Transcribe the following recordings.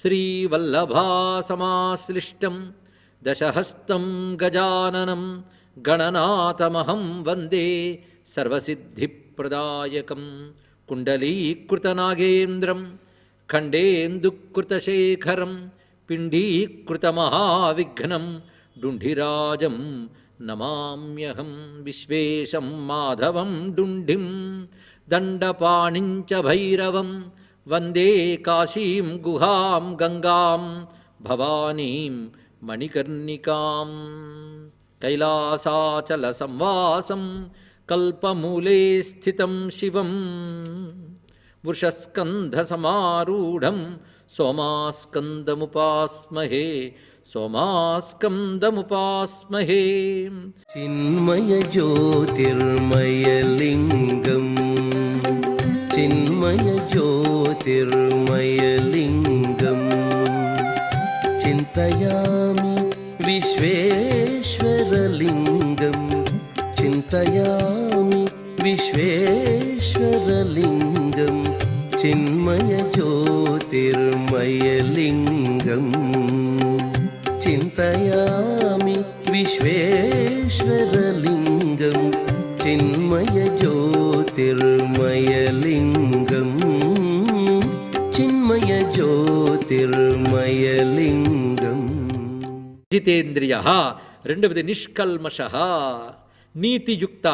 శ్రీవల్లభాసమాశ్లిష్టం దశహస్తం గజాననం గణనాథమహం వందే సర్వసిద్ధిప్రదాయకం కుండలీకృతనాగేంద్రం ఖండేందుకృతశేఖరం పిండీకృతమహావిఘ్నం డుంఢిరాజం నమామ్యహం విశ్వేశం మాధవం డుంఢిం దండపాణించ భైరవం వందే కాశీం గుహాం గంగాం భవానీం మణికర్ణికాం కైలాసాచల సంవాసం కల్పమూలే స్థితం శివం వృషస్కంధసమారూఢం సోమాస్కందముపాస్మహే సోమాస్కందముపాస్మహే. చిన్మయ జ్యోతిర్మయలింగం చిన్మయ జ్యోతిర్మయలింగం చింతయామి విశ్వేశ్వరలింగం చింతయామి విశ్వేశ్వరలింగం చిన్మయ జ్యోతిర్మయలింగం చింతయామి విశ్వేశ్వరలింగం చిన్మయ జ్యోతిర్మయలింగం చిన్మయ జ్యోతిర్మయలింగం. జితేంద్రియ రెండవది నిష్కల్మష నీతియుక్త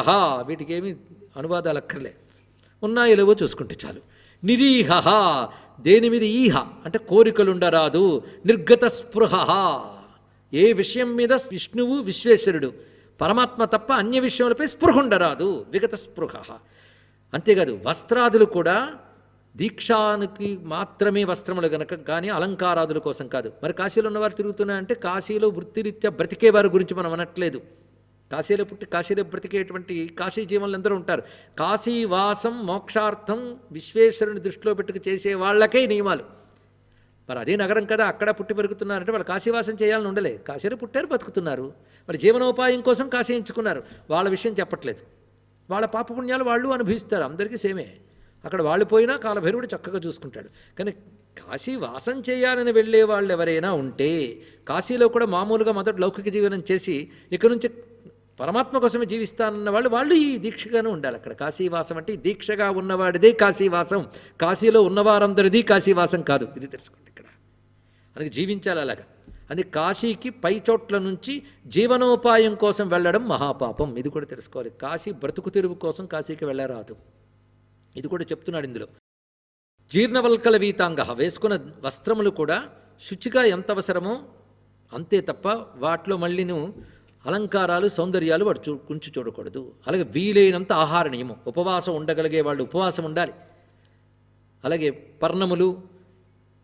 వీటికి ఏమి అనువాదాలు అక్కర్లే ఉన్నాయో లేవో చూసుకుంటే చాలు. నిరీహ దేని మీద ఈహ అంటే కోరికలుండరాదు. నిర్గత స్పృహ ఏ విషయం మీద విష్ణువు విశ్వేశ్వరుడు పరమాత్మ తప్ప అన్య విషయములపై స్పృహ ఉండరాదు. విగత స్పృహ. అంతేకాదు వస్త్రాదులు కూడా దీక్షానికి మాత్రమే వస్త్రములు గనక కానీ అలంకారాదుల కోసం కాదు. మరి కాశీలో ఉన్నవారు తిరుగుతున్నారంటే కాశీలో వృత్తిరీత్యా బ్రతికే వారి గురించి మనం అనట్లేదు. కాశీలో పుట్టి కాశీలో బ్రతికేటువంటి కాశీ జీవనులు అందరూ ఉంటారు. కాశీవాసం మోక్షార్థం విశ్వేశ్వరుని దృష్టిలో పెట్టుకు చేసే వాళ్ళకే నియమాలు. మరి అదే నగరం కదా, అక్కడ పుట్టి పెరుగుతున్నారంటే వాళ్ళు కాశీవాసం చేయాలని ఉండలే. కాశీలో పుట్టారు, బతుకుతున్నారు. మరి జీవనోపాయం కోసం కాశీ ఎంచుకున్నారు. వాళ్ళ విషయం చెప్పట్లేదు. వాళ్ళ పాపపుణ్యాలు వాళ్ళు అనుభవిస్తారు, అందరికీ సేమే. అక్కడ వాళ్ళు పోయినా కాలభైరవుడు చక్కగా చూసుకుంటాడు. కానీ కాశీ వాసం చేయాలని వెళ్ళే వాళ్ళు ఎవరైనా ఉంటే కాశీలో కూడా మామూలుగా మొదటి లౌకిక జీవనం చేసి ఇక నుంచి పరమాత్మ కోసమే జీవిస్తానన్న వాళ్ళు ఈ దీక్షగానే ఉండాలి. అక్కడ కాశీవాసం అంటే దీక్షగా ఉన్నవాడిదే కాశీవాసం, కాశీలో ఉన్నవారందరిది కాశీవాసం కాదు. ఇది తెలుసుకోండి. ఇక్కడ అందుకే జీవించాలి అలాగా. అది కాశీకి పై చోట్ల నుంచి జీవనోపాయం కోసం వెళ్ళడం మహాపాపం. ఇది కూడా తెలుసుకోవాలి. కాశీ బ్రతుకు తెరువు కోసం కాశీకి వెళ్ళరాదు. ఇది కూడా చెప్తున్నాడు ఇందులో. జీర్ణవల్కల వీతాంగ వేసుకున్న వస్త్రములు కూడా శుచిగా ఎంత అవసరమో అంతే తప్ప వాటిలో మళ్ళీను అలంకారాలు సౌందర్యాలు వాడు కుంచి చూడకూడదు. అలాగే వీలైనంత ఆహార నియమం. ఉపవాసం ఉండగలిగే వాళ్ళు ఉపవాసం ఉండాలి. అలాగే పర్ణములు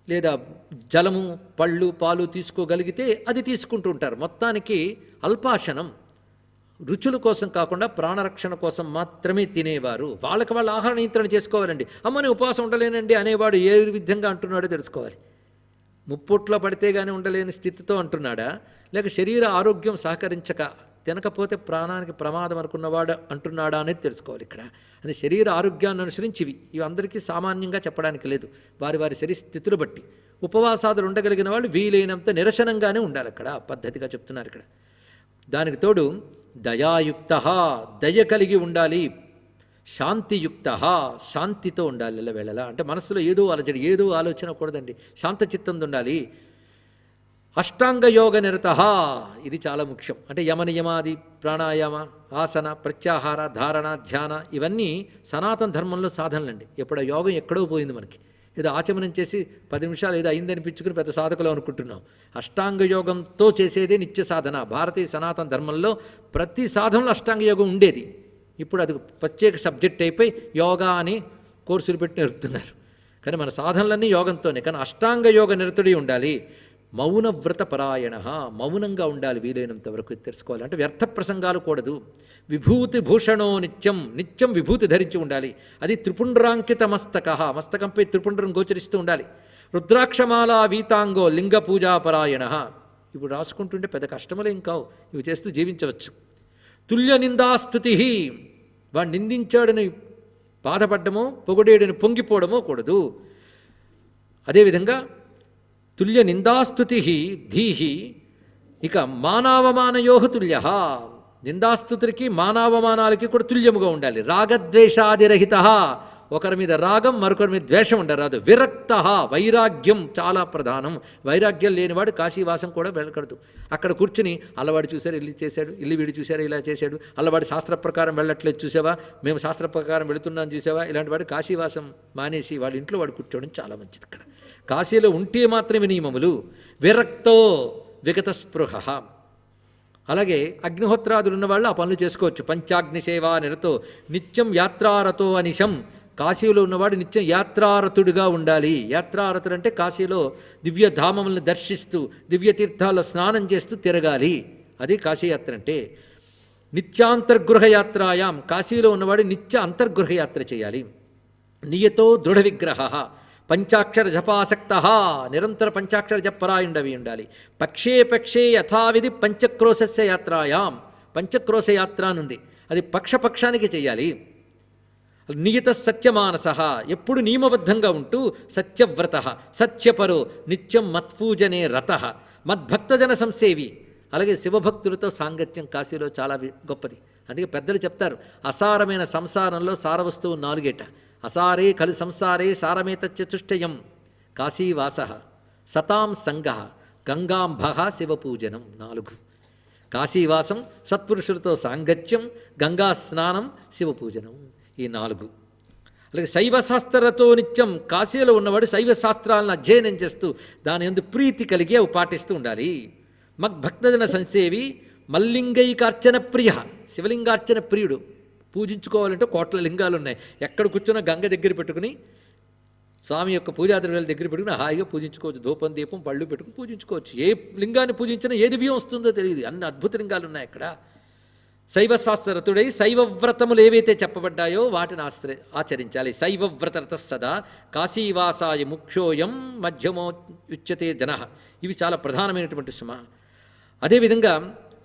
లేదా జలము పళ్ళు పాలు తీసుకోగలిగితే అది తీసుకుంటూ ఉంటారు. మొత్తానికి అల్పాశనం రుచుల కోసం కాకుండా ప్రాణరక్షణ కోసం మాత్రమే తినేవారు. వాళ్ళకి వాళ్ళు ఆహార నియంత్రణ చేసుకోవాలండి. అమ్మని ఉపవాసం ఉండలేనండి అనేవాడు ఏ విధంగా అంటున్నాడో తెలుసుకోవాలి. ముప్పొట్లో పడితే కానీ ఉండలేని స్థితితో అంటున్నాడా, లేక శరీర ఆరోగ్యం సహకరించక తినకపోతే ప్రాణానికి ప్రమాదం అనుకున్నవాడు అంటున్నాడా అనేది తెలుసుకోవాలి. ఇక్కడ అది శరీర ఆరోగ్యాన్ని అనుసరించివి. ఇవి అందరికీ సామాన్యంగా చెప్పడానికి లేదు. వారి వారి శరీర స్థితులు బట్టి ఉపవాసాదులు ఉండగలిగిన వాళ్ళు వీలైనంత నిరసనంగానే ఉండాలి. అక్కడ పద్ధతిగా చెప్తున్నారు ఇక్కడ. దానికి తోడు దయాయుక్త దయ కలిగి ఉండాలి. శాంతియుక్త శాంతితో ఉండాలి వెళ్ళవేళలా. అంటే మనసులో ఏదో అలజడి ఏదో ఆలోచన కూడదండి, శాంతచిత్తంతో ఉండాలి. అష్టాంగ యోగ నిరత ఇది చాలా ముఖ్యం. అంటే యమనియమాది ప్రాణాయామ ఆసన ప్రత్యాహార ధారణ ధ్యాన ఇవన్నీ సనాతన ధర్మంలో సాధనలండి. ఎప్పుడు యోగం ఎక్కడో పోయింది మనకి. ఏదో ఆచమనం చేసి 10 నిమిషాలు ఏదో అయిందనిపించుకుని పెద్ద సాధకులు అనుకుంటున్నాం. అష్టాంగ యోగంతో చేసేదే నిత్య సాధన. భారతీయ సనాతన ధర్మంలో ప్రతి సాధనలో అష్టాంగ యోగం ఉండేది. ఇప్పుడు అది ప్రత్యేక సబ్జెక్ట్ అయిపోయి యోగా అని కోర్సులు పెట్టి నేర్పుతున్నారు. కానీ మన సాధనలన్నీ యోగంతోనే. కానీ అష్టాంగ యోగ నిరతుడి ఉండాలి. మౌనవ్రత పరాయణ మౌనంగా ఉండాలి వీలైనంత వరకు తెలుసుకోవాలి. అంటే వ్యర్థ ప్రసంగాలు కూడదు. విభూతి భూషణో నిత్యం నిత్యం విభూతి ధరించి ఉండాలి. అది త్రిపుండ్రాంకిత మస్తక మస్తకంపై త్రిపుండ్రం గోచరిస్తూ ఉండాలి. రుద్రాక్షమాలా వీతాంగో లింగ పూజాపరాయణ. ఇప్పుడు రాసుకుంటుంటే పెద్ద కష్టములేం కావు, ఇవి చేస్తూ జీవించవచ్చు. తుల్య నిందాస్తుతి వాడు నిందించాడని బాధపడ్డమో పొగడేడని పొంగిపోవడమో కూడదు. అదేవిధంగా తుల్య నిందాస్తుతి ధీహి ఇక మానవమానయో తుల్య. నిందాస్తుతులకి మానవమానాలకి కూడా తుల్యముగా ఉండాలి. రాగద్వేషాదిరహిత, ఒకరి మీద రాగం మరొకరి మీద ద్వేషం ఉండరాదు. విరక్త, వైరాగ్యం చాలా ప్రధానం. వైరాగ్యం లేనివాడు కాశీవాసం కూడా వెళ్ళకూడదు. అక్కడ కూర్చుని అల్లవాడు చూశారు ఇల్లు చేశాడు, ఇల్లు వీడు చూశారు ఇలా చేశాడు, అల్లవాడు శాస్త్ర ప్రకారం వెళ్ళట్లేదు చూసావా, మేము శాస్త్ర ప్రకారం వెళుతున్నాం చూసావా, ఇలాంటి వాడు కాశీవాసం మానేసి వాళ్ళ ఇంట్లో వాడు కూర్చోవడం చాలా మంచిది. ఇక్కడ కాశీలో ఉంటే మాత్రమే నియమములు. విరక్తో విగత స్పృహ. అలాగే అగ్నిహోత్రాదులు ఉన్నవాళ్ళు ఆ పనులు చేసుకోవచ్చు. పంచాగ్ని సేవా నిరతో నిత్యం యాత్రారతో అనిశం. కాశీలో ఉన్నవాడు నిత్యం యాత్రారతుడిగా ఉండాలి. యాత్రారతుడు అంటే కాశీలో దివ్యధామములను దర్శిస్తూ దివ్యతీర్థాల్లో స్నానం చేస్తూ తిరగాలి. అది కాశీయాత్ర అంటే. నిత్యాంతర్గృహ యాత్రాయాం, కాశీలో ఉన్నవాడు నిత్య అంతర్గృహ యాత్ర చేయాలి. నియతో దృఢ విగ్రహ, పంచాక్షర జపాసక్త, నిరంతర పంచాక్షర జపరాయుండవి ఉండాలి. పక్షే పక్షే యథావిధి పంచక్రోశస్య యాత్రాయాం, పంచక్రోశ యాత్ర అనుంది, అది పక్షానికి చేయాలి. నియత సత్యమానస, ఎప్పుడు నియమబద్ధంగా ఉంటూ సత్యవ్రత, సత్యపరో, నిత్యం మత్పూజనే రత, మద్భక్తజన సంసేవి. అలాగే శివభక్తులతో సాంగత్యం కాశీలో చాలా గొప్పది. అందుకే పెద్దలు చెప్తారు, అసారమైన సంసారంలో సారవస్తువు 4 అసారే ఖలు సంసారే సారమేత చతుష్టయం. కాశీవాస, సతాం సంగ, గంగాంభ, శివపూజనం. 4. కాశీవాసం, సత్పురుషులతో సాంగత్యం, గంగా స్నానం, శివపూజనం. ఈ 4. అలాగే శైవశాస్త్రతో నిత్యం కాశీలో ఉన్నవాడు శైవశాస్త్రాలను అధ్యయనం చేస్తూ దాని యందు ప్రీతి కలిగి అవి పాటిస్తూ ఉండాలి. మద్భక్తజన సంసేవి, మల్లింగైకార్చన ప్రియ, శివలింగార్చన ప్రియుడు. పూజించుకోవాలంటే కోట్ల లింగాలు ఉన్నాయి. ఎక్కడ కూర్చున్నా గంగ దగ్గర పెట్టుకుని స్వామి యొక్క పూజాద్రవ్యాల దగ్గర పెట్టుకుని హాయిగా పూజించుకోవచ్చు. ధూపం దీపం పళ్ళు పెట్టుకుని పూజించుకోవచ్చు. ఏ లింగాన్ని పూజించినా ఏ దివ్యం వస్తుందో తెలియదు. అన్ని అద్భుత లింగాలు ఉన్నాయి అక్కడ. శైవశాస్త్రతుడై శైవవ్రతములు ఏవైతే చెప్పబడ్డాయో వాటిని ఆచరించాలి. శైవవ్రతరత సదా కాశీవాసాయ ముఖ్యోయం మధ్యమో యుచ్యతే జన. ఇవి చాలా ప్రధానమైనటువంటి సుమ. అదేవిధంగా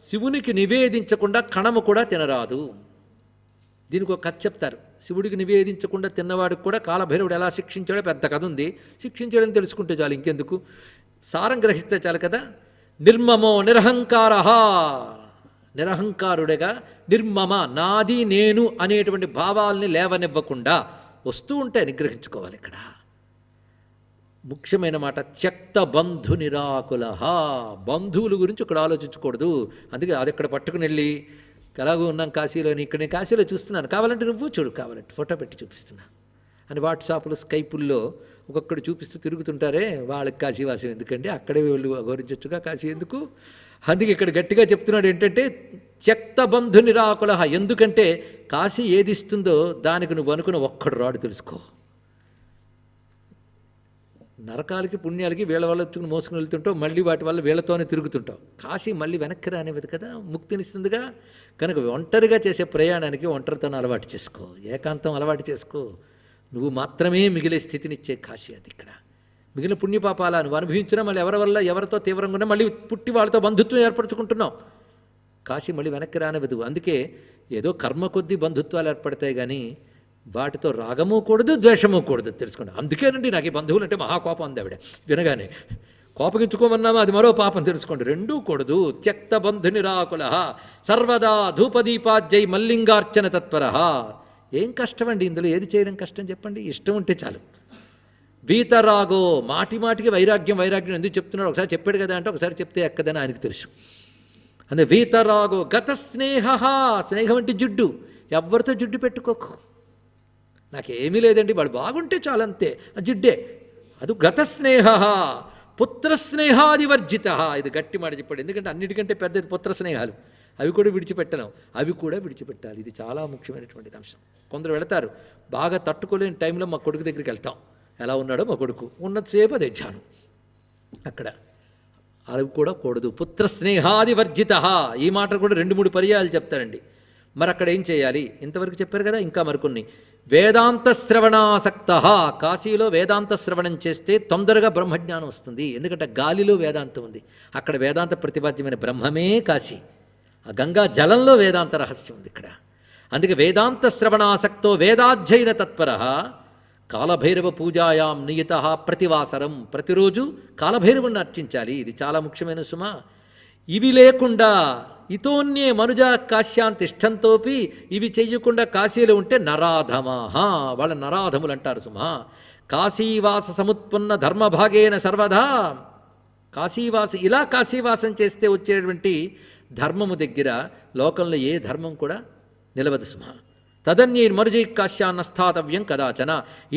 శివునికి నివేదించకుండా కణము కూడా తినరాదు. దీనికి ఒక కథ చెప్తారు. శివుడికి నివేదించకుండా తిన్నవాడికి కూడా కాలభైరవుడు ఎలా శిక్షించాడో పెద్ద కథ ఉంది. శిక్షించడం తెలుసుకుంటే చాలు, ఇంకెందుకు, సారం గ్రహిస్తే చాలు కదా. నిర్మమో నిరహంకార, నిరహంకారుడిగా నిర్మమ, నాది నేను అనేటువంటి భావాల్ని లేవనివ్వకుండా వస్తూ ఉంటే నిగ్రహించుకోవాలి. ఇక్కడ ముఖ్యమైన మాట త్యక్త బంధు నిరాకుల. బంధువుల గురించి ఇక్కడ ఆలోచించకూడదు. అందుకే అది ఇక్కడ పట్టుకుని వెళ్ళి ఎలాగో ఉన్నాం కాశీలోని, ఇక్కడ నేను కాశీలో చూస్తున్నాను, కావాలంటే నువ్వు చూడు, కావాలంటే ఫోటో పెట్టి చూపిస్తున్నా అని వాట్సాప్లో స్కైపుల్లో ఒక్కొక్కడు చూపిస్తూ తిరుగుతుంటారే, వాళ్ళకి కాశీవాసం ఎందుకండి, అక్కడే వీళ్ళు గౌరవించవచ్చుగా, కాశీ ఎందుకు. అందుకే ఇక్కడ గట్టిగా చెప్తున్నాడు ఏంటంటే త్యక్త బంధు నిరాకుల. ఎందుకంటే కాశీ ఏది ఇస్తుందో దానికి నువ్వు అనుకున్న ఒక్కడు రాడు, తెలుసుకో. నరకాలకి పుణ్యాలకి వీళ్ళ వల్ల వచ్చుకుని మోసుకుని వెళ్తుంటావు, మళ్ళీ వాటి వల్ల వీళ్ళతోనే తిరుగుతుంటావు. కాశీ మళ్ళీ వెనక్కి రానివ్వదు కదా, ముక్తినిస్తుందిగా. కనుక ఒంటరిగా చేసే ప్రయాణానికి ఒంటరితనం అలవాటు చేసుకో, ఏకాంతం అలవాటు చేసుకో. నువ్వు మాత్రమే మిగిలే స్థితినిచ్చే కాశీ అది. ఇక్కడ మిగిలిన పుణ్యపాపాల నువ్వు అనుభవించినా మళ్ళీ ఎవరి వల్ల ఎవరితో తీవ్రంగా ఉన్నా మళ్ళీ పుట్టి వాళ్ళతో బంధుత్వం ఏర్పరచుకుంటున్నావు. కాశీ మళ్ళీ వెనక్కి రానివ్వదు. అందుకే ఏదో కర్మ కొద్దీ బంధుత్వాలు ఏర్పడతాయి కానీ వాటితో రాగము కూడదు, ద్వేషము కూడదు, తెలుసుకోండి. అందుకేనండి నాకు ఈ బంధువులు అంటే మహాకోపం అంది ఆవిడ వినగానే. కోపగించుకోమన్నామా అది మరో పాపం, తెలుసుకోండి. రెండూ కూడదు. త్యక్త బంధు నిరాకుల సర్వదా ధూపదీపాజ్యై మల్లింగార్చన తత్పర. ఏం కష్టం అండి ఇందులో, ఏది చేయడం కష్టం చెప్పండి, ఇష్టం ఉంటే చాలు. వీతరాగో, మాటి మాటికి వైరాగ్యం వైరాగ్యం ఎందుకు చెప్తున్నాడు, ఒకసారి చెప్పాడు కదా అంటే ఒకసారి చెప్తే ఎక్కదని ఆయనకు తెలుసు. అంటే వీతరాగో గత స్నేహ, స్నేహం అంటే జిడ్డు, ఎవరితో జిడ్డు పెట్టుకోకు. నాకేమీ లేదండి వాడు బాగుంటే చాలంతే, జిడ్డే అది. గత స్నేహ పుత్రస్నేహాదివర్జిత. ఇది గట్టి మాట చెప్పాడు. ఎందుకంటే అన్నిటికంటే పెద్దది పుత్ర స్నేహాలు, అవి కూడా విడిచిపెట్టలేం, అవి కూడా విడిచిపెట్టాలి. ఇది చాలా ముఖ్యమైనటువంటి అంశం. కొందరు వెళతారు, బాగా తట్టుకోలేని టైంలో మా కొడుకు దగ్గరికి వెళ్తాం, ఎలా ఉన్నాడో మా కొడుకు ఉన్నంతసేపు అదే ధ్యానం. అక్కడ అవి కూడా కూడదు. పుత్రస్నేహాదివర్జిత, ఈ మాట కూడా 2-3 పర్యాయాలు చెప్తారండి. మరి అక్కడ ఏం చేయాలి, ఇంతవరకు చెప్పారు కదా, ఇంకా మరికొన్ని. వేదాంత శ్రవణాసక్త, కాశీలో వేదాంత శ్రవణం చేస్తే తొందరగా బ్రహ్మజ్ఞానం వస్తుంది. ఎందుకంటే గాలిలో వేదాంతం ఉంది, అక్కడ వేదాంత ప్రతిపాద్యమైన బ్రహ్మమే కాశీ. ఆ గంగా జలంలో వేదాంత రహస్యం ఉంది ఇక్కడ. అందుకే వేదాంత శ్రవణాసక్తో వేదాధ్యయన తత్పర కాలభైరవ పూజాయాం నియత ప్రతివాసరం, ప్రతిరోజు కాలభైరవుని అర్చించాలి. ఇది చాలా ముఖ్యమైన సుమ. ఇవి లేకుండా ఇతోన్యే మనుజా కాశ్యాన్ తిష్టంతోపి, ఇవి చెయ్యకుండా కాశీలో ఉంటే నరాధమాహ, వాళ్ళ నరాధములు అంటారు సుమా. కాశీవాస సముత్పన్న ధర్మభాగేన సర్వదా, ఇలా కాశీవాసం చేస్తే వచ్చేటువంటి ధర్మము దగ్గర లోకంలో ఏ ధర్మం కూడా నిలవదు సుమ. తదన్యైర్మరుజై కాశ్యాన్నస్థాతవ్యం కదాచన,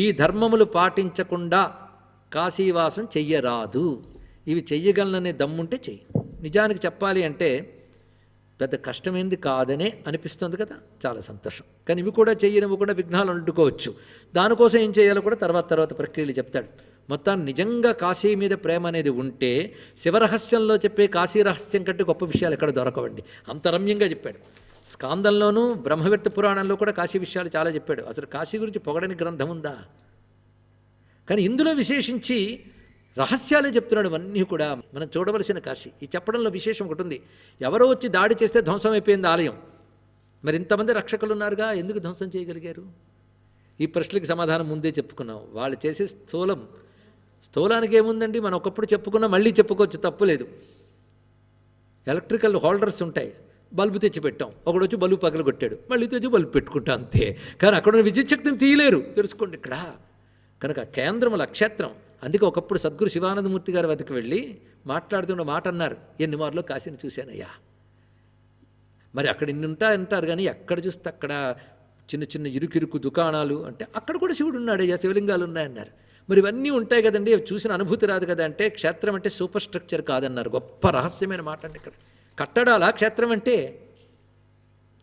ఈ ధర్మములు పాటించకుండా కాశీవాసం చెయ్యరాదు. ఇవి చెయ్యగలననే దమ్ముంటే చెయ్యి. నిజానికి చెప్పాలి అంటే పెద్ద కష్టమైంది కాదనే అనిపిస్తుంది కదా, చాలా సంతోషం. కానీ ఇవి కూడా చెయ్యనివి కూడా విఘ్నాలు అడ్డుకోవచ్చు. దానికోసం ఏం చేయాలో కూడా తర్వాత ప్రక్రియలు చెప్తాడు. మొత్తాన్ని నిజంగా కాశీ మీద ప్రేమ అనేది ఉంటే శివరహస్యంలో చెప్పే కాశీ రహస్యం కంటే గొప్ప విషయాలు ఎక్కడ దొరకవండి. అంత రమ్యంగా చెప్పాడు. స్కాందంలోనూ బ్రహ్మవిర్త పురాణంలో కూడా కాశీ విషయాలు చాలా చెప్పాడు. అసలు కాశీ గురించి పొగడని గ్రంథం ఉందా? కానీ ఇందులో విశేషించి రహస్యాలే చెప్తున్నాడు. అవన్నీ కూడా మనం చూడవలసిన కాశీ. ఈ చెప్పడంలో విశేషం ఒకటి ఉంది. ఎవరో వచ్చి దాడి చేస్తే ధ్వంసం అయిపోయింది ఆలయం. మరి ఇంతమంది రక్షకులు ఉన్నారుగా, ఎందుకు ధ్వంసం చేయగలిగారు? ఈ ప్రశ్నలకు సమాధానం ముందే చెప్పుకున్నాం. వాళ్ళు చేసే స్థూలానికి ఏముందండి, మనం ఒకప్పుడు చెప్పుకున్నా మళ్ళీ చెప్పుకోవచ్చు, తప్పులేదు. ఎలక్ట్రికల్ హోల్డర్స్ ఉంటాయి, బల్బు తెచ్చి పెట్టాం, ఒకడు వచ్చి బల్బు పగలగొట్టాడు, మళ్ళీ తెచ్చి బల్బు పెట్టుకుంటాం, అంతే. కానీ అక్కడ ఉన్న విద్యుత్ శక్తిని తీయలేరు, తెలుసుకోండి ఇక్కడ. కనుక కేంద్రముల క్షేత్రం. అందుకే ఒకప్పుడు సద్గురు శివానందమూర్తి గారి వద్దకు వెళ్ళి మాట్లాడుతున్న మాట అన్నారు, ఎన్ని మార్లో కాశీని చూశానయ్యా. మరి అక్కడ ఇన్ని అంటారు కానీ ఎక్కడ చూస్తే అక్కడ చిన్న చిన్న ఇరుకిరుకు దుకాణాలు, అంటే అక్కడ కూడా శివుడు ఉన్నాడయ్యా, శివలింగాలు ఉన్నాయన్నారు. మరి ఇవన్నీ ఉంటాయి కదండి, చూసిన అనుభూతి రాదు కదా అంటే, క్షేత్రం అంటే సూపర్ స్ట్రక్చర్ కాదన్నారు. గొప్ప రహస్యమైన మాట అండి ఇక్కడ. కట్టడాలా క్షేత్రం అంటే?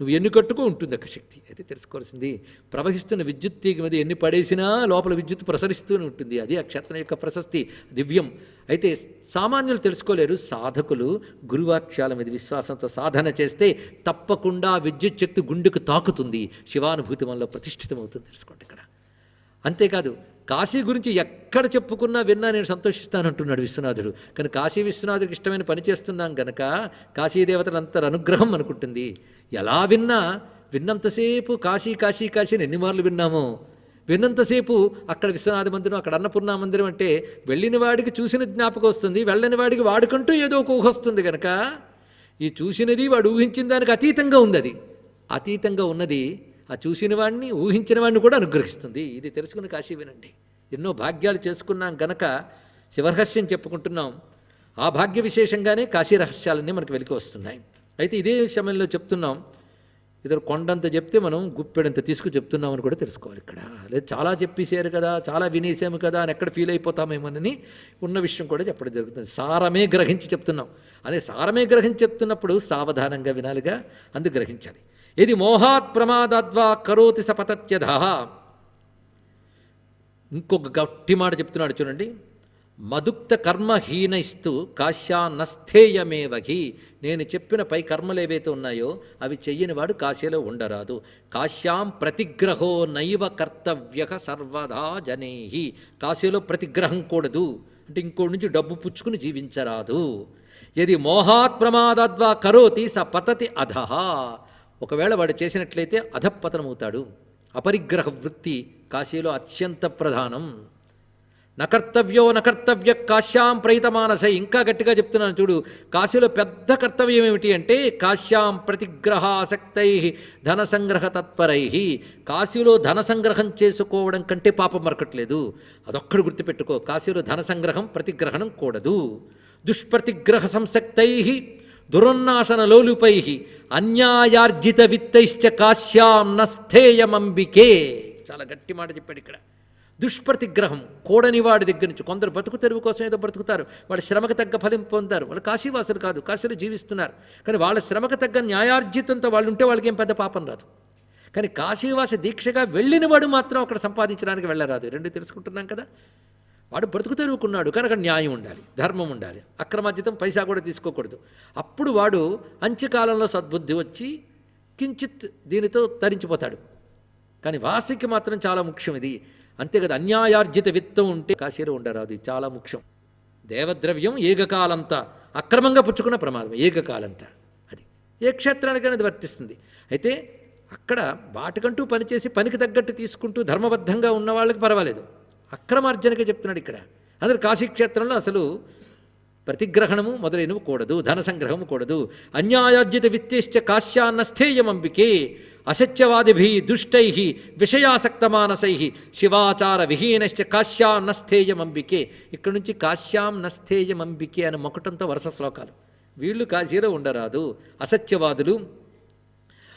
నువ్వు ఎన్ని కట్టుకో ఉంటుంది ఒక శక్తి. అయితే తెలుసుకోవాల్సింది, ప్రవహిస్తున్న విద్యుత్ తీగ మీద ఎన్ని పడేసినా లోపల విద్యుత్ ప్రసరిస్తూనే ఉంటుంది. అది ఆ క్షేత్రం యొక్క ప్రశస్తి, దివ్యం. అయితే సామాన్యులు తెలుసుకోలేరు. సాధకులు గురువాక్యాల మీద విశ్వాసంతో సాధన చేస్తే తప్పకుండా విద్యుత్ శక్తి గుండెకు తాకుతుంది, శివానుభూతి మనలో ప్రతిష్ఠితమవుతుంది. తెలుసుకోండి ఇక్కడ. అంతేకాదు, కాశీ గురించి ఎక్కడ చెప్పుకున్నా విన్నా నేను సంతోషిస్తానంటున్నాడు విశ్వనాథుడు. కానీ కాశీ విశ్వనాథుడికి ఇష్టమైన పని చేస్తున్నాం కనుక కాశీదేవతలంత అనుగ్రహం అనుకుంటుంది. ఎలా విన్నంతసేపు కాశీ కాశీ కాశీ అని ఎన్ని మార్లు విన్నామో, విన్నంతసేపు అక్కడ విశ్వనాథ మందిరం, అక్కడ అన్నపూర్ణ మందిరం అంటే వెళ్ళిన వాడికి చూసిన జ్ఞాపకం వస్తుంది, వెళ్ళని వాడికి వాడుకంటూ ఏదో ఒక ఊహ వస్తుంది. కనుక ఈ చూసినది వాడు ఊహించిన దానికి అతీతంగా ఉంది. అది అతీతంగా ఉన్నది ఆ చూసిన వాడిని, ఊహించిన వాడిని కూడా అనుగ్రహిస్తుంది. ఇది తెలుసుకుని కాశీ వినండి. ఎన్నో భాగ్యాలు చేసుకున్నాం గనక శివరహస్యం చెప్పుకుంటున్నాం. ఆ భాగ్య విశేషంగానే కాశీ రహస్యాలన్నీ మనకు వెలికి వస్తున్నాయి. అయితే ఇదే సమయంలో చెప్తున్నాం, ఇద్దరు కొండంత చెప్తే మనం గుప్పెడంత తీసుకు చెప్తున్నామని కూడా తెలుసుకోవాలి ఇక్కడ. లేదు చాలా చెప్పేశారు కదా, చాలా వినేసాము కదా అని ఎక్కడ ఫీల్ అయిపోతామేమోనని ఉన్న విషయం కూడా చెప్పడం జరుగుతుంది. సారమే గ్రహించి చెప్తున్నాం. అదే సారమే గ్రహించి చెప్తున్నప్పుడు సావధానంగా వినాలిగా, అందుకు గ్రహించాలి. ఇది మోహాత్ ప్రమాదాద్వా కరోతి సపతత్యధ. ఇంకొక గట్టి మాట చెప్తున్నాడు చూడండి. మదుక్త కర్మహీనైస్తు కాశ్యాన్నస్థేయమేవహి. నేను చెప్పిన పై కర్మలు ఏవైతే ఉన్నాయో అవి చెయ్యని వాడు కాశీలో ఉండరాదు. కాశ్యాం ప్రతిగ్రహో నైవ కర్తవ్య సర్వదా జనైహి. కాశీలో ప్రతిగ్రహం కూడదు, అంటే ఇంకోటి నుంచి డబ్బు పుచ్చుకుని జీవించరాదు. యది మోహాత్ ప్రమాదాద్వా కరోతి స పతతి అధః. ఒకవేళ వాడు చేసినట్లయితే అధపతనమవుతాడు. అపరిగ్రహ వృత్తి కాశీలో అత్యంత ప్రధానం. నకర్తవ్యో నకర్తవ్య కాశ్యాం ప్రయితమానసై. ఇంకా గట్టిగా చెప్తున్నాను చూడు, కాశీలో పెద్ద కర్తవ్యం ఏమిటి అంటే కాశ్యాం ప్రతిగ్రహాసక్తై ధన సంగ్రహ తత్పరై. కాశీలో ధన సంగ్రహం చేసుకోవడం కంటే పాపం మరకట్లేదు. అదొక్కడు గుర్తుపెట్టుకో. కాశీలో ధన సంగ్రహం ప్రతిగ్రహణం కూడదు. దుష్ప్రతిగ్రహ సంసక్తై దురోన్నాసన లోలుపై అన్యాయార్జిత విత్తైశ్చ కాశ్యాం నస్థేయమంబికే. చాలా గట్టి మాట చెప్పాడు ఇక్కడ. దుష్ప్రతిగ్రహం, కూడని వాడి దగ్గర నుంచి. కొందరు బతుకు తెరువు కోసం ఏదో బ్రతుకుతారు, వాళ్ళ శ్రమకు తగ్గ ఫలం పొందారు. వాళ్ళు కాశీవాసులు కాదు, కాశీలో జీవిస్తున్నారు. కానీ వాళ్ళ శ్రమకు తగ్గ న్యాయార్జితంతో వాళ్ళు ఉంటే వాళ్ళకి ఏం పెద్ద పాపం రాదు. కానీ కాశీవాస దీక్షగా వెళ్ళిన వాడు మాత్రం అక్కడ సంపాదించడానికి వెళ్ళరాదు. రెండు తెలుసుకుంటున్నాం కదా. వాడు బ్రతుకు తెరువుకున్నాడు కనుక న్యాయం ఉండాలి, ధర్మం ఉండాలి, అక్రమార్జితం పైసా కూడా తీసుకోకూడదు. అప్పుడు వాడు అంత్యకాలంలో సద్బుద్ధి వచ్చి కించిత్ దీనితో తరించిపోతాడు. కానీ వాసికి మాత్రం చాలా ముఖ్యం ఇది. అంతేకాదు, అన్యాయార్జిత విత్తం ఉంటే కాశీలో ఉండరాదు. ఇది చాలా ముఖ్యం. దేవద్రవ్యం ఏకకాలంతా, అక్రమంగా పుచ్చుకున్న ప్రమాదం ఏకకాలంతా. అది ఏ క్షేత్రానికైనా అది వర్తిస్తుంది. అయితే అక్కడ వాటికంటూ పనిచేసి పనికి తగ్గట్టు తీసుకుంటూ ధర్మబద్ధంగా ఉన్న వాళ్ళకి పర్వాలేదు. అక్రమార్జనకే చెప్తున్నాడు ఇక్కడ. అందరు కాశీక్షేత్రంలో అసలు ప్రతిగ్రహణము మొదలైనవి కూడదు, ధన సంగ్రహము కూడదు. అన్యాయార్జిత విత్తేశ్చ కాశ్యాన్నస్థేయమంబికే అసత్యవాదిభి దుష్టై విషయాసక్తమానసై శివాచార విహీనశ్చ కాశ్యాం నస్థేయమంబికే. ఇక్కడ నుంచి కాశ్యాం నస్థేయమంబికే అని మొకటంతో వరుస శ్లోకాలు. వీళ్ళు కాశీలో ఉండరాదు, అసత్యవాదులు,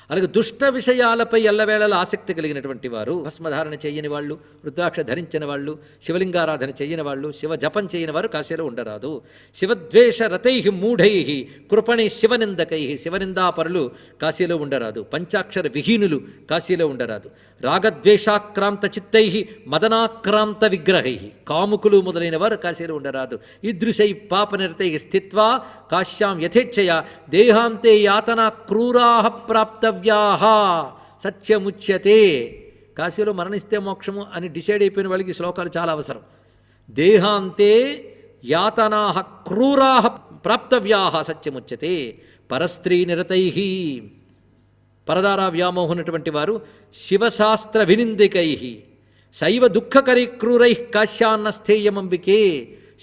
అలాగే దుష్ట విషయాలపై ఎల్లవేళలా ఆసక్తి కలిగినటువంటి వారు, భస్మధారణ చేయని వాళ్ళు, రుద్రాక్ష ధరించిన వాళ్ళు, శివలింగారాధన చేయని వాళ్ళు, శివ జపం చేయని వారు కాశీలో ఉండరాదు. శివద్వేష రతై మూఢై కృపణి శివనిందకై, శివనిందాపరులు కాశీలో ఉండరాదు. పంచాక్షర విహీనులు కాశీలో ఉండరాదు. రాగద్వేషాక్రాంత చిత్తై మదనాక్రాంత విగ్రహై, కాముకులు మొదలైన వారు కాశీలో ఉండరాదు. ఈదృశై పాపనిరతై స్థిత్వా కాశ్యాం యథేచ్ఛయ దేహాంతే యాతనా క్రూరా ప్రాప్తవ్యాః సత్యముచ్యతే. కాశీలో మరణిస్తే మోక్షము అని డిసైడ్ అయిపోయిన వాళ్ళకి ఈ శ్లోకాలు చాలా అవసరం. దేహాంతే యాతనా క్రూరా ప్రాప్తవ్యాః సత్యముచ్యతే. పరస్త్రీ నిరతై, పరదారా వ్యామోహనటువంటి వారు, శివశాస్త్ర వినిందికై శైవ దుఃఖకరీ క్రూరై కాశ్యాన్నస్థేయమంబికే.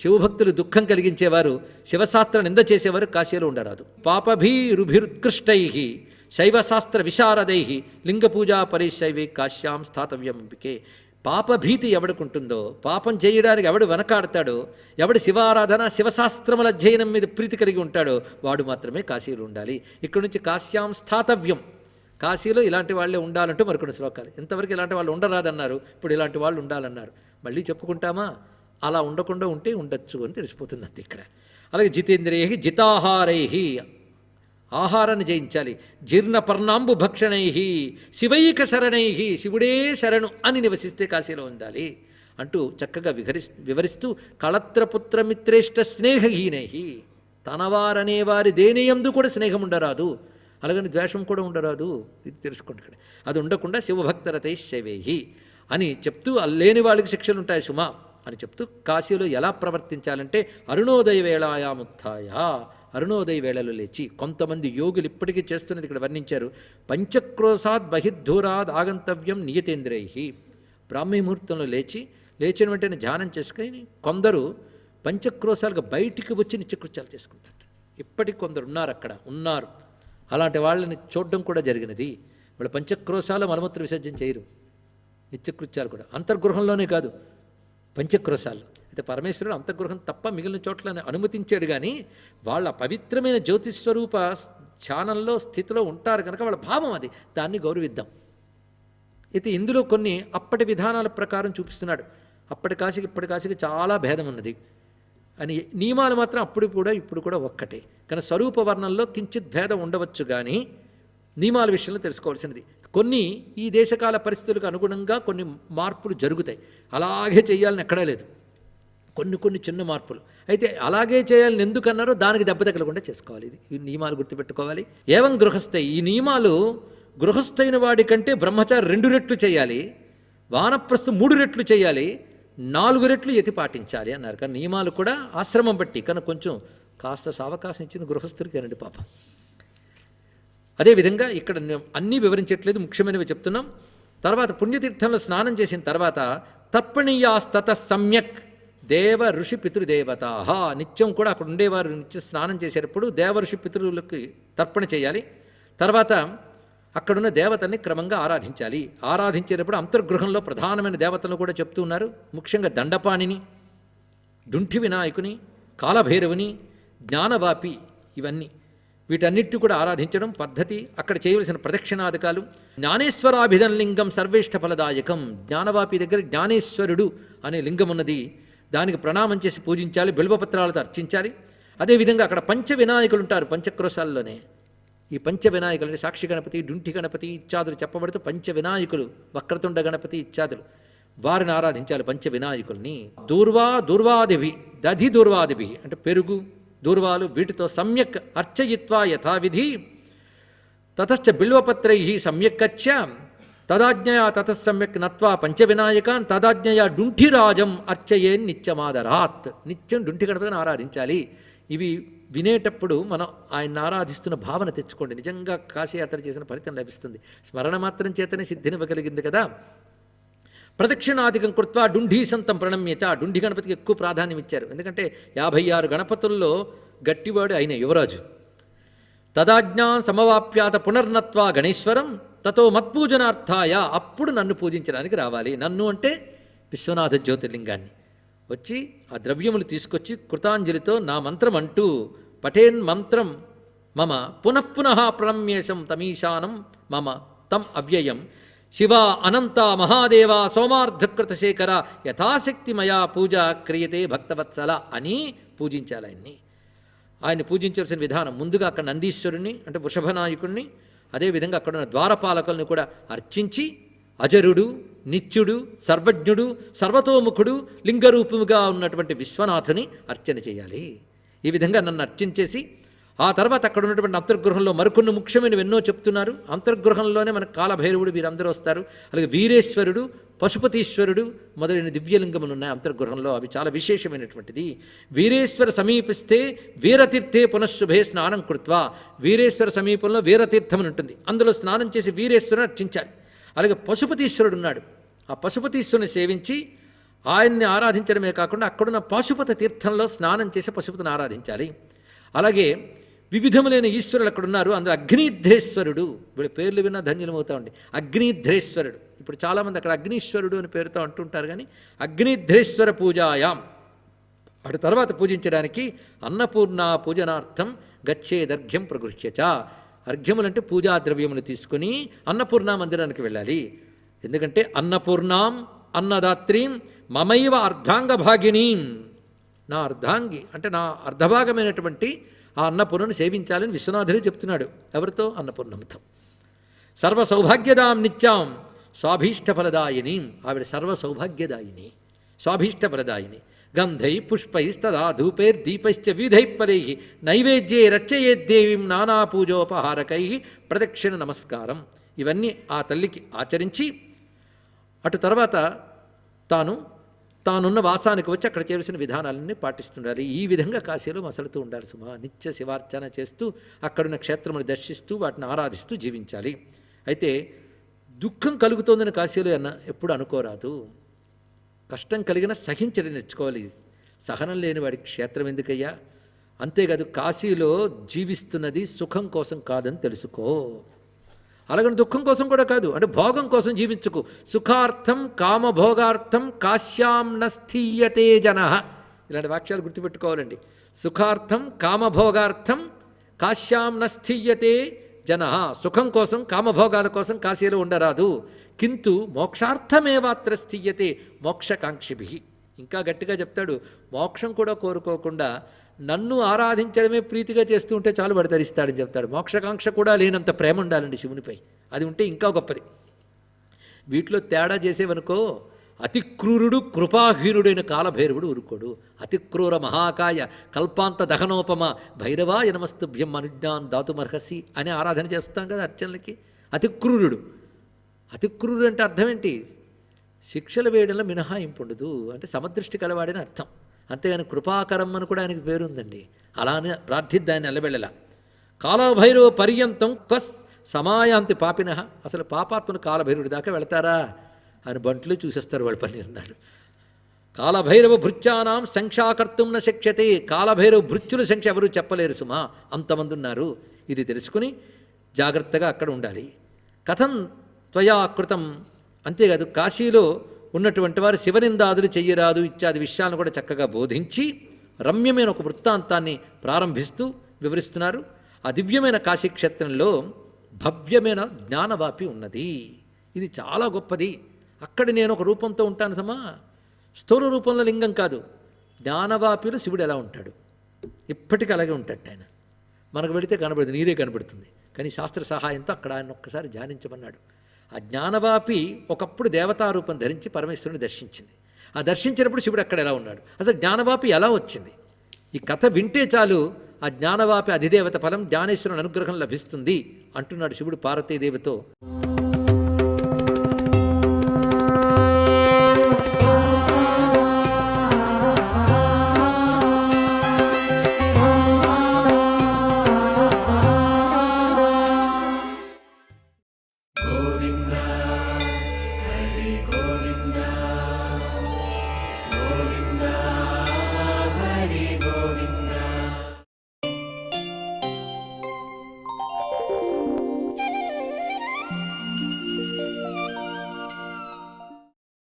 శివభక్తులు దుఃఖం కలిగించేవారు, శివశాస్త్ర నింద చేసేవారు కాశీలో ఉండరాదు. పాపభీరుభిరుత్కృష్టై శైవశాస్త్ర విశారదై లింగపూజా పరిశైవై కాశ్యాం స్థాతవ్యమంబికే. పాపభీతి ఎవడికుంటుందో, పాపం చేయడానికి ఎవడు వెనకాడతాడో, ఎవడు శివారాధన శివశాస్త్రముల అధ్యయనం మీద ప్రీతి కలిగి ఉంటాడో వాడు మాత్రమే కాశీలో ఉండాలి. ఇక్కడ నుంచి కాశ్యాం స్థాతవ్యం, కాశీలో ఇలాంటి వాళ్ళే ఉండాలంటూ మరికొన్ని శ్లోకాలు. ఇంతవరకు ఇలాంటి వాళ్ళు ఉండరాదన్నారు, ఇప్పుడు ఇలాంటి వాళ్ళు ఉండాలన్నారు. మళ్ళీ చెప్పుకుంటామా? అలా ఉండకుండా ఉంటే ఉండొచ్చు అని తెలిసిపోతుంది అంతే ఇక్కడ. అలాగే జితేంద్రియై జితాహారై, ఆహారాన్ని జయించాలి. జీర్ణపర్ణాంబు భక్షణై శివైక శరణై, శివుడే శరణు అని నివసిస్తే కాశీలో ఉండాలి అంటూ చక్కగా వివరిస్తూ కళత్రపుత్రమిత్రేష్ట స్నేహహీనై, తనవారనే వారి దేనియందు కూడా స్నేహం ఉండరాదు, అలాగని ద్వేషం కూడా ఉండరాదు. ఇది తెలుసుకోండి ఇక్కడ. అది ఉండకుండా శివభక్తరతై శైవేహి అని చెప్తూ లేని వాళ్ళకి శిక్షలు ఉంటాయి సుమా అని చెప్తూ కాశీలో ఎలా ప్రవర్తించాలంటే అరుణోదయ వేళాయాముత్థాయ, అరుణోదయ వేళలో లేచి. కొంతమంది యోగులు ఇప్పటికీ చేస్తున్నది ఇక్కడ వర్ణించారు. పంచక్రోశాద్ బహిర్ధూరాద్ ఆగంతవ్యం నియతేంద్రై, బ్రాహ్మీ ముహూర్తంలో లేచిన వెంటనే ధ్యానం చేసుకొని కొందరు పంచక్రోశాలుగా బయటికి వచ్చి నిత్యకృత్యాలు చేసుకుంటారు. ఇప్పటికి కొందరు ఉన్నారు. అలాంటి వాళ్ళని చూడడం కూడా జరిగినది. వాళ్ళు పంచక్రోశాలు మలమూత్ర విసర్జన చేయరు, నిత్యకృత్యాలు కూడా అంతర్గృహంలోనే కాదు, పంచక్రోశాలు. అయితే పరమేశ్వరుడు అంతర్గృహం తప్ప మిగిలిన చోట్ల అనుమతించాడు. కానీ వాళ్ళ పవిత్రమైన జ్యోతిస్వరూప ధ్యానంలో స్థితిలో ఉంటారు కనుక వాళ్ళ భావం అది, దాన్ని గౌరవిద్దాం. అయితే ఇందులో కొన్ని అప్పటి విధానాల ప్రకారం చూపిస్తున్నాడు. అప్పటి కాశీకి ఇప్పటి కాశీకి చాలా భేదం ఉన్నది అని. నియమాలు మాత్రం అప్పుడు కూడా ఇప్పుడు కూడా ఒక్కటే. కానీ స్వరూప వర్ణంలో కించిత్ భేదం ఉండవచ్చు, కానీ నియమాల విషయంలో తెలుసుకోవాల్సినది. కొన్ని ఈ దేశకాల పరిస్థితులకు అనుగుణంగా కొన్ని మార్పులు జరుగుతాయి. అలాగే చేయాలని ఎక్కడా లేదు, కొన్ని చిన్న మార్పులు. అయితే అలాగే చేయాలని ఎందుకన్నారో దానికి దెబ్బ తగలకుండా చేసుకోవాలి. ఈ నియమాలు గుర్తుపెట్టుకోవాలి. ఏవం గృహస్థై, ఈ నియమాలు గృహస్థైన వాడి కంటే బ్రహ్మచారి 2 రెట్లు చేయాలి, వానప్రస్థు 3 రెట్లు చేయాలి, 4 రెట్లు ఎతి పాటించాలి అన్నారు. కానీ నియమాలు కూడా ఆశ్రమం బట్టి, కనుక కొంచెం కాస్త సావకాశం ఇచ్చింది గృహస్థుడికి అనండి పాపం. అదేవిధంగా ఇక్కడ అన్నీ వివరించట్లేదు, ముఖ్యమైనవి చెప్తున్నాం. తర్వాత పుణ్యతీర్థంలో స్నానం చేసిన తర్వాత తర్పణీయాస్తత సమ్యక్ దేవ ఋషి పితృదేవతా, నిత్యం కూడా అక్కడ ఉండేవారు నిత్య స్నానం చేసేటప్పుడు దేవ ఋషి పితృలకు తర్పణ చేయాలి. తర్వాత అక్కడున్న దేవతల్ని క్రమంగా ఆరాధించాలి. ఆరాధించేటప్పుడు అంతర్గృహంలో ప్రధానమైన దేవతలను కూడా చెప్తూ ఉన్నారు. ముఖ్యంగా దండపాణిని, డుంఠి వినాయకుని, కాలభైరవుని, జ్ఞానవాపి, ఇవన్నీ వీటన్నిటి కూడా ఆరాధించడం పద్ధతి. అక్కడ చేయవలసిన ప్రదక్షిణాధికాలు. జ్ఞానేశ్వరాభిధం లింగం సర్వేష్ట ఫలదాయకం, జ్ఞానవాపి దగ్గర జ్ఞానేశ్వరుడు అనే లింగం ఉన్నది, దానికి ప్రణామం చేసి పూజించాలి, బిల్వపత్రాలతో అర్చించాలి. అదేవిధంగా అక్కడ పంచ వినాయకులు ఉంటారు పంచక్రోశాల్లోనే. ఈ పంచ వినాయకులు అంటే సాక్షి గణపతి, డుంఠి గణపతి ఇత్యాదులు చెప్పబడుతూ పంచ వినాయకులు, వక్రతుండ గణపతి ఇత్యాదులు, వారిని ఆరాధించాలి పంచ వినాయకుల్ని. దూర్వాదిభి దధి దూర్వాదిభి అంటే పెరుగు దూర్వాలు, వీటితో సమ్యక్ అర్చయిత్వా యథావిధి తతశ్చ బిల్వపత్రై సమ్యక్కచ్చ తదాజ్ఞయా తతస్సమ్యక్ నత్వా పంచవినాయకాన్ తదాజ్ఞయా డుంఠిరాజం అర్చయేన్ నిత్యమాదరాత్, నిత్యం డుంఠి గణపతిని ఆరాధించాలి. ఇవి వినేటప్పుడు మనం ఆయన ఆరాధిస్తున్న భావన తెచ్చుకోండి. నిజంగా కాశీయాత్ర చేసిన ఫలితం లభిస్తుంది. స్మరణ మాత్రం చేతనే సిద్ధినివ్వగలిగింది కదా. ప్రదక్షిణాధికం కృత్వా డుంఢీసంతం ప్రణమ్యచ. డుంఢి గణపతికి ఎక్కువ ప్రాధాన్యం ఇచ్చారు. ఎందుకంటే 56 గణపతుల్లో గట్టివాడు ఆయన యువరాజు. తదాజ్ఞా సమవాప్యాత పునర్నత్వా గణేశ్వరం తతో మత్పూజనార్థాయ. అప్పుడు నన్ను పూజించడానికి రావాలి. నన్ను అంటే విశ్వనాథ జ్యోతిర్లింగాన్ని వచ్చి ఆ ద్రవ్యములు తీసుకొచ్చి కృతాంజలితో నా మంత్రం అంటూ పఠేన్ మంత్రం మమ పునఃపునః ప్రణమ్యేశం తమీశానం మమ తం అవ్యయం శివ అనంత మహాదేవ సోమార్ధకృతశేఖర యథాశక్తి మయా పూజ క్రియతే భక్తవత్సల అని పూజించాలి ఆయన్ని. ఆయన్ని పూజించాల్సిన విధానం ముందుగా అక్కడ నందీశ్వరుణ్ణి అంటే వృషభనాయకుణ్ణి, అదేవిధంగా అక్కడ ఉన్న ద్వారపాలకుల్ని కూడా అర్చించి అజరుడు, నిత్యుడు, సర్వజ్ఞుడు, సర్వతోముఖుడు, లింగరూపముగా ఉన్నటువంటి విశ్వనాథుని అర్చన చేయాలి. ఈ విధంగా నన్ను అర్చించేసి ఆ తర్వాత అక్కడ ఉన్నటువంటి అంతర్గృహంలో మరికొన్ని ముఖ్యమైనవి ఎన్నో చెప్తున్నారు. అంతర్గృహంలోనే మనకు కాలభైరవుడు వీరందరూ వస్తారు. అలాగే వీరేశ్వరుడు, పశుపతీశ్వరుడు మొదలైన దివ్యలింగములు ఉన్నాయి అంతర్గృహంలో. అవి చాలా విశేషమైనటువంటిది. వీరేశ్వర సమీపిస్తే వీరతీర్థే పునఃశుభే స్నానం కృత్వా. వీరేశ్వర సమీపంలో వీరతీర్థం ఉంటుంది, అందులో స్నానం చేసి వీరేశ్వరుని అర్చించాలి. అలాగే పశుపతీశ్వరుడు ఉన్నాడు. ఆ పశుపతీశ్వరుని సేవించి ఆయన్ని ఆరాధించడమే కాకుండా అక్కడున్న పాశుపత తీర్థంలో స్నానం చేసి పశుపతిని ఆరాధించాలి. అలాగే వివిధములైన ఈశ్వరులు అక్కడ ఉన్నారు. అందులో అగ్నిధ్రేశ్వరుడు, వీళ్ళ పేర్లు విన్నా ధన్యులమవుతా ఉండి. అగ్నిధ్రేశ్వరుడు, ఇప్పుడు చాలామంది అక్కడ అగ్నీశ్వరుడు అని పేరుతో అంటుంటారు, కానీ అగ్నిధ్రేశ్వర పూజాయాం అటు తర్వాత పూజించడానికి అన్నపూర్ణ పూజనార్థం గచ్చేదర్ఘ్యం ప్రగృహ్యచ. అర్ఘ్యములంటే పూజా ద్రవ్యములు తీసుకుని అన్నపూర్ణ మందిరానికి వెళ్ళాలి. ఎందుకంటే అన్నపూర్ణాం అన్నదాత్రీం మమైవ అర్ధాంగభాగినీం, నా అర్ధాంగి అంటే నా అర్ధభాగమైనటువంటి ఆ అన్నపూర్ణను సేవించాలని విశ్వనాథుడు చెప్తున్నాడు. ఎవరితో? అన్నపూర్ణంతో. సర్వ సౌభాగ్యదాం నిత్యాం స్వాభీష్టఫలదాయిని. ఆవిడ సర్వ సౌభాగ్యదాయిని, స్వాభీష్టఫలదాయిని. గంధై పుష్పైస్తదా ధూపైర్దీపైశ్చ వివిధై పరై నైవేద్యే రచయేద్దేవీం నానాపూజోపహారకై ప్రదక్షిణ నమస్కారం. ఇవన్నీ ఆ తల్లికి ఆచరించి అటు తర్వాత తానున్న వాసానికి వచ్చి అక్కడ చేయాల్సిన విధానాలన్నీ పాటిస్తుండాలి. ఈ విధంగా కాశీలో మసలుతూ ఉండాలి సుమా. నిత్య శివార్చన చేస్తూ అక్కడున్న క్షేత్రమును దర్శిస్తూ వాటిని ఆరాధిస్తూ జీవించాలి. అయితే దుఃఖం కలుగుతోందని కాశీలో ఎప్పుడు అనుకోరాదు. కష్టం కలిగిన సహించడం నేర్చుకోవాలి. సహనం లేని వాడికి క్షేత్రం ఎందుకయ్యా? అంతేకాదు కాశీలో జీవిస్తున్నది సుఖం కోసం కాదని తెలుసుకో. అలాగని దుఃఖం కోసం కూడా కాదు, అంటే భోగం కోసం జీవించుకు. సుఖార్థం కామభోగార్థం కాశ్యాం నస్థీయతే జన. ఇలాంటి వాక్యాలు గుర్తుపెట్టుకోవాలండి. సుఖార్థం కామభోగార్థం కాశ్యాం నస్థీయతే జన. సుఖం కోసం కామభోగాల కోసం కాశీలో ఉండరాదు. కింటు మోక్షార్థమేవాత్ర స్థీయతే మోక్షకాంక్షిభి. ఇంకా గట్టిగా చెప్తాడు, మోక్షం కూడా కోరుకోకుండా నన్ను ఆరాధించడమే ప్రీతిగా చేస్తూ ఉంటే చాలు వాడు తరిస్తాడని చెప్తాడు. మోక్షకాంక్ష కూడా లేనంత ప్రేమ ఉండాలండి శివునిపై. అది ఉంటే ఇంకా గొప్పది. వీటిలో తేడా చేసేవనుకో అతి క్రూరుడు కృపాహీనుడైన కాలభైరవుడు ఊరుకోడు. అతి క్రూర మహాకాయ కల్పాంత దహనోపమ భైరవాయ నమస్తుభ్యం అనుజ్ఞాన్ దాతుమర్హసి అని ఆరాధన చేస్తాం కదా అర్చనలకి. అతి క్రూరుడు. అతి క్రూరుడు అంటే అర్థం ఏంటి? శిక్షలు వేయడంలో మినహాయింపు ఉండదు అంటే సమదృష్టి కలవాడని అర్థం. అంతేగాని కృపాకరం అని కూడా ఆయనకి పేరుందండి. అలానే ప్రార్థిద్దాన్ని నిలబెళ్ళలా. కాలభైరవ పర్యంతం కస్ సమాయాంతి పాపిన. అసలు పాపాత్మను కాలభైరవుడి దాకా వెళతారా అని బంట్లు చూసేస్తారు వాళ్ళ పని అన్నాడు. కాలభైరవ భృత్యానాం సంఖ్యాకర్తం న శక్యతే. కాలభైరవ భృత్యుల సంఖ్య ఎవరు చెప్పలేరు సుమా, అంతమంది ఉన్నారు. ఇది తెలుసుకుని జాగ్రత్తగా అక్కడ ఉండాలి. కథం త్వయా కృతం. అంతేకాదు కాశీలో ఉన్నటువంటి వారు శివనిందాదులు చెయ్యరాదు ఇత్యాది విషయాలను కూడా చక్కగా బోధించి రమ్యమైన ఒక వృత్తాంతాన్ని ప్రారంభిస్తూ వివరిస్తున్నారు. ఆ దివ్యమైన కాశీక్షేత్రంలో భవ్యమైన జ్ఞానవాపి ఉన్నది. ఇది చాలా గొప్పది. అక్కడ నేను ఒక రూపంతో ఉంటాను సమా, స్థూల రూపంలో లింగం కాదు. జ్ఞానవాపిలో శివుడు ఎలా ఉంటాడు ఇప్పటికీ అలాగే ఉంటాడు ఆయన. మనకు వెళితే కనబడుతుంది, నీరే కనబడుతుంది. కానీ శాస్త్ర సహాయంతో అక్కడ ఆయన ఒక్కసారి ధ్యానించమన్నాడు. ఆ జ్ఞానవాపి ఒకప్పుడు దేవతారూపం ధరించి పరమేశ్వరుని దర్శించింది. ఆ దర్శించినప్పుడు శివుడు అక్కడ ఎలా ఉన్నాడు, అసలు జ్ఞానవాపి ఎలా వచ్చింది, ఈ కథ వింటే చాలు ఆ జ్ఞానవాపి అధిదేవత ఫలం జ్ఞానేశ్వరుని అనుగ్రహం లభిస్తుంది అంటున్నాడు శివుడు పార్వతీదేవితో.